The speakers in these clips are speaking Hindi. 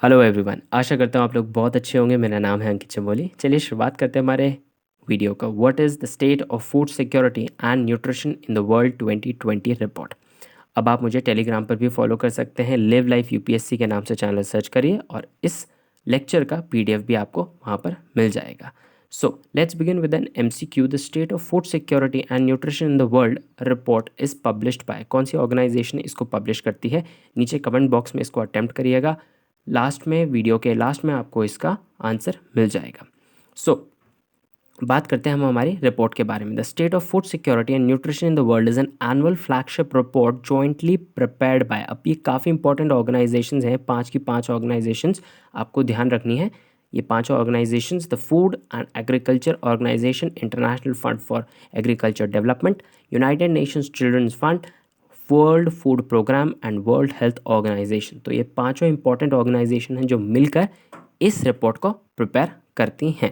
हेलो एवरीवन, आशा करता हूँ आप लोग बहुत अच्छे होंगे। मेरा नाम है अंकित चमोली। चलिए शुरुआत करते हैं हमारे वीडियो का। What is the State of Food Security and Nutrition in the World 2020 report. अब आप मुझे टेलीग्राम पर भी फॉलो कर सकते हैं। लिव लाइफ यूपीएससी के नाम से चैनल सर्च करिए और इस लेक्चर का पीडीएफ भी आपको वहाँ पर मिल जाएगा। So let's begin with an MCQ. The State of Food Security and Nutrition in the World report is published by. कौन सी ऑर्गेनाइजेशन इसको पब्लिश करती है? नीचे कमेंट बॉक्स में इसको अटेम्प्ट करिएगा। लास्ट में, वीडियो के लास्ट में आपको इसका आंसर मिल जाएगा। बात करते हैं हम हमारी रिपोर्ट के बारे में। The State of Food Security and Nutrition in the world is an annual flagship report jointly prepared by. अब ये काफ़ी इंपॉर्टेंट ऑर्गेनाइजेशंस हैं, 5 की 5 ऑर्गेनाइजेशंस आपको ध्यान रखनी है। ये 5 organisations: the Food and Agriculture Organisation, International Fund for Agriculture Development, United Nations Children's Fund, World Food Programme and World Health Organisation. तो ये पांचों इंपॉर्टेंट ऑर्गेनाइजेशन हैं जो मिलकर इस रिपोर्ट को प्रिपेयर करती हैं।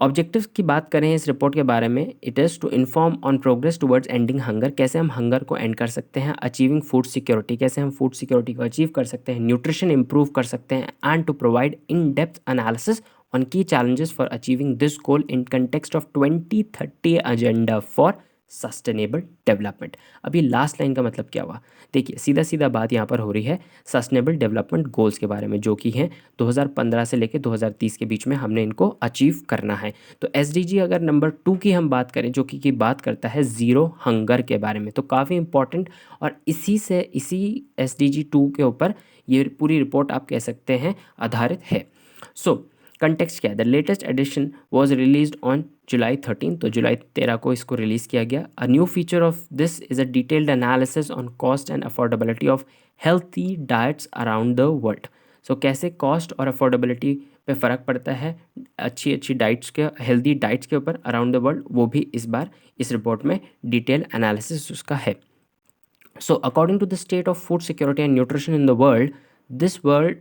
ऑब्जेक्टिव्स की बात करें इस रिपोर्ट के बारे में, it is to inform on progress towards ending hunger. कैसे हम हंगर को एंड कर सकते हैं। अचीविंग फूड सिक्योरिटी, कैसे हम फूड सिक्योरिटी को अचीव कर सकते हैं। न्यूट्रिशन इंप्रूव कर सकते हैं। And to provide in depth analysis on key challenges for achieving this goal in context of 2030 agenda for sustainable development. अभी लास्ट लाइन का मतलब क्या हुआ? देखिए, सीधा सीधा बात यहाँ पर हो रही है सस्टेनेबल डेवलपमेंट गोल्स के बारे में, जो कि हैं 2015 से लेकर 2030 के बीच में हमने इनको अचीव करना है। तो एसडीजी अगर नंबर 2 की हम बात करें, जो कि बात करता है ज़ीरो हंगर के बारे में, तो काफ़ी इंपॉर्टेंट, और इसी एसडीजी 2 के ऊपर ये पूरी रिपोर्ट आप कह सकते हैं आधारित है। कंटेक्स्ट क्या है? The latest edition was release on July 13, तो जुलाई 13 को इसको रिलीज़ किया गया। A new feature of this is a detailed analysis on cost and affordability of healthy diets around the world. कैसे कॉस्ट और अफोर्डेबिलिटी पे फ़र्क पड़ता है अच्छी डाइट्स के, हेल्दी डाइट्स के ऊपर अराउंड द वर्ल्ड, वो भी इस बार इस रिपोर्ट में डिटेल एनालिसिस उसका है। According to the state of food security and nutrition in the world, this world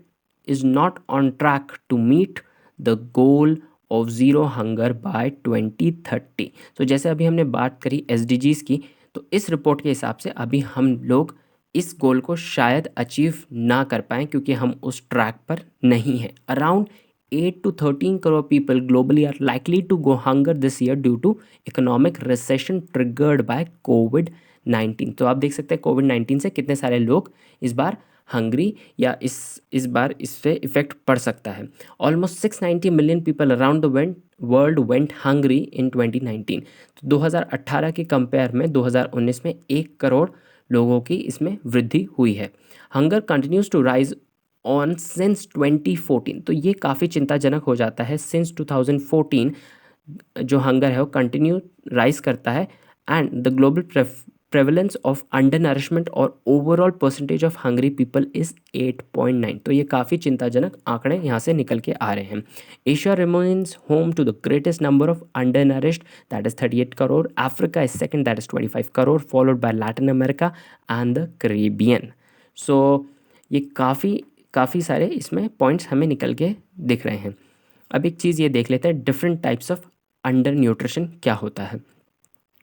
is not on track to meet the goal of zero hunger by 2030। जैसे अभी हमने बात करी SDGs की, तो इस रिपोर्ट के हिसाब से अभी हम लोग इस गोल को शायद अचीव ना कर पाएँ, क्योंकि हम उस ट्रैक पर नहीं हैं। Around 8 to 13 crore people globally are likely to go hunger this year due to economic recession triggered by COVID-19। तो आप देख सकते हैं कोविड-19 से कितने सारे लोग इस बार हंग्री, या इस बार इससे इफेक्ट पड़ सकता है। Almost 690 million people around the world went hungry in 2019। तो 2018 के कंपेयर में 2019 में 1 करोड़ लोगों की इसमें वृद्धि हुई है। Hunger continues to rise on since 2014। तो ये काफ़ी चिंताजनक हो जाता है। सिंस 2014 जो हंगर है वो कंटिन्यू राइज करता है। And the global prevalence of undernourishment और overall percentage of hungry people is 8.9। तो ये काफ़ी चिंताजनक आंकड़े यहाँ से निकल के आ रहे हैं। Asia remains home to the greatest number of undernourished, that is 38 crore. Africa is second, that is 25 crore, followed by Latin America and the Caribbean. ये काफ़ी सारे इसमें पॉइंट्स हमें निकल के दिख रहे हैं। अब एक चीज़ ये देख लेते हैं, different types of under nutrition क्या होता है।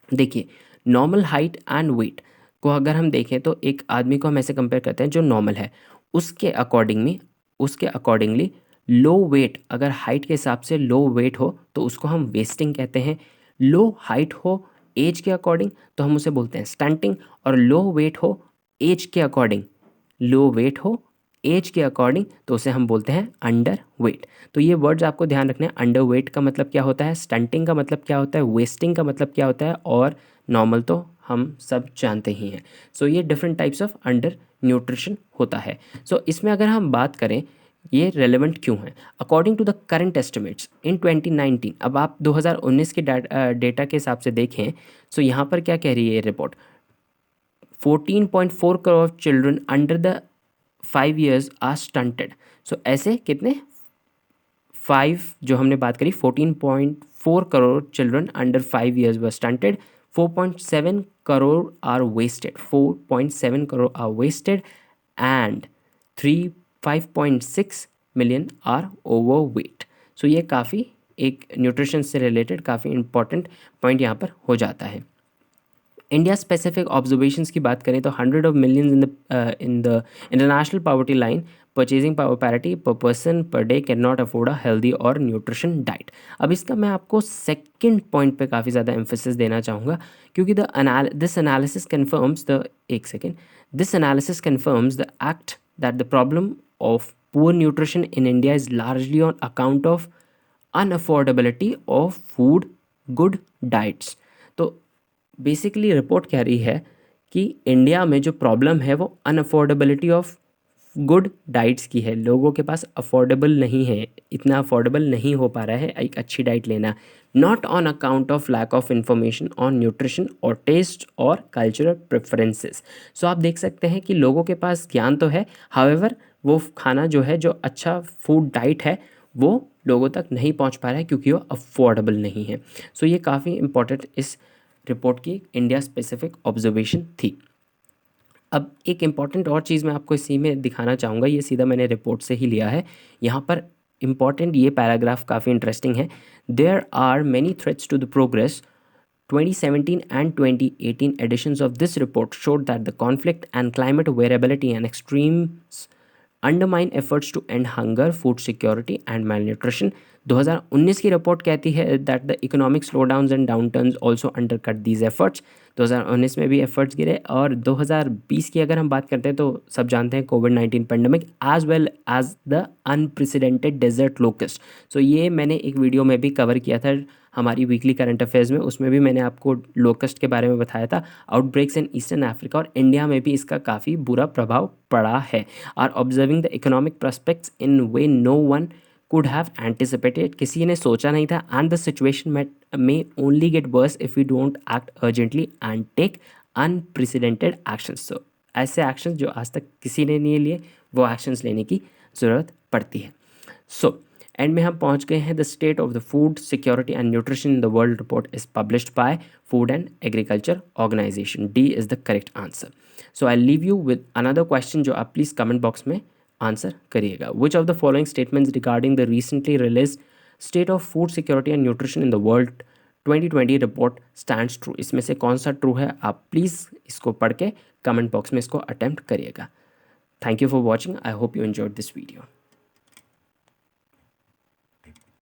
देखिए, नॉर्मल हाइट एंड वेट को अगर हम देखें तो एक आदमी को हम ऐसे कंपेयर करते हैं जो नॉर्मल है, उसके अकॉर्डिंगली लो वेट, अगर हाइट के हिसाब से लो वेट हो तो उसको हम वेस्टिंग कहते हैं। लो हाइट हो एज के अकॉर्डिंग तो हम उसे बोलते हैं स्टंटिंग, और लो वेट हो एज के अकॉर्डिंग तो उसे हम बोलते हैं अंडर वेट। तो ये वर्ड्स आपको ध्यान रखने हैं। अंडर वेट का मतलब क्या होता है, स्टंटिंग का मतलब क्या होता है, वेस्टिंग का मतलब क्या होता है, और नॉर्मल तो हम सब जानते ही हैं। ये different types of under nutrition होता है। इसमें अगर हम बात करें ये रेलेवेंट क्यों है, according to the current estimates in 2019। अब आप 2019 के डेटा के हिसाब से देखें, यहाँ पर क्या कह रही है ये report, 14.4 crore children under the 5 years are stunted. ऐसे कितने 5 जो हमने बात करी, 14.4 crore children under 5 years were stunted, 4.7 crore are wasted, 4.7 crore are wasted, and 5.6 million are overweight. ये काफ़ी एक न्यूट्रिशन से रिलेटेड काफ़ी इंपॉर्टेंट पॉइंट यहाँ पर हो जाता है। इंडिया स्पेसिफिक ऑब्जर्वेशंस की बात करें तो 100 of millions in the international poverty line purchasing power parity per person per day cannot afford a healthy और न्यूट्रिशन डाइट। अब इसका मैं आपको सेकंड पॉइंट पे काफ़ी ज़्यादा एम्फेसिस देना चाहूँगा, क्योंकि दिस एनालिसिस कन्फर्म्स द एक second this analysis confirms the fact that the problem of poor nutrition in India is largely on account of unaffordability of food good diets. तो बेसिकली रिपोर्ट कह रही है कि इंडिया में जो प्रॉब्लम है वो अनअफोर्डेबिलिटी ऑफ गुड डाइट्स की है। लोगों के पास अफोर्डेबल नहीं है, इतना अफोर्डेबल नहीं हो पा रहा है एक अच्छी डाइट लेना, not on account of lack of information on nutrition और टेस्ट और कल्चरल प्रेफरेंसेस। सो आप देख सकते हैं कि लोगों के पास ज्ञान तो है, हाउएवर वो खाना जो है, जो अच्छा फूड डाइट है, वो लोगों तक नहीं पहुंच पा रहा है क्योंकि वो अफोर्डेबल नहीं है। सो ये काफ़ी इंपॉर्टेंट इस रिपोर्ट की इंडिया स्पेसिफिक ऑब्जर्वेशन थी। अब एक इम्पॉर्टेंट और चीज़ मैं आपको इसी में दिखाना चाहूँगा, ये सीधा मैंने रिपोर्ट से ही लिया है। यहाँ पर इम्पॉर्टेंट ये पैराग्राफ काफ़ी इंटरेस्टिंग है। There are many threats to the progress 2017 and 2018 editions of this report showed that the conflict and climate variability and extremes undermine efforts to end hunger, food security and malnutrition. 2019 की रिपोर्ट कहती है that the economic slowdowns and downturns also undercut these efforts. 2019 में भी एफर्ट्स गिरे, और 2020 की अगर हम बात करते हैं तो सब जानते हैं कोविड-19 pandemic as well as the unprecedented desert locust. So ये मैंने एक वीडियो में भी कवर किया था हमारी वीकली करंट अफेयर्स में, उसमें भी मैंने आपको लोकस्ट के बारे में बताया था। आउटब्रेक्स इन ईस्टर्न अफ्रीका और इंडिया में भी इसका काफ़ी बुरा प्रभाव पड़ा है। Are observing the economic prospects in way no one could have anticipated, किसी ने सोचा नहीं था, and the situation may only get worse if we don't act urgently and take unprecedented actions. So ऐसे एक्शंस जो आज तक किसी ने नहीं लिए, वो एक्शंस लेने की ज़रूरत पड़ती है। सो एंड में हम पहुंच गए हैं। The State of the Food Security and Nutrition in the World report is published by Food and Agriculture Organisation. D is the correct answer. So I leave you with another question जो आप प्लीज़ कमेंट बॉक्स में आंसर करिएगा। Which of the following statements regarding the recently release State of Food Security and Nutrition in the World 2020 report stands true? इसमें से कौन सा ट्रू है, आप प्लीज़ इसको पढ़ के कमेंट बॉक्स में इसको अटेम्प्ट करिएगा। Thank you for watching. I hope you enjoyed this video.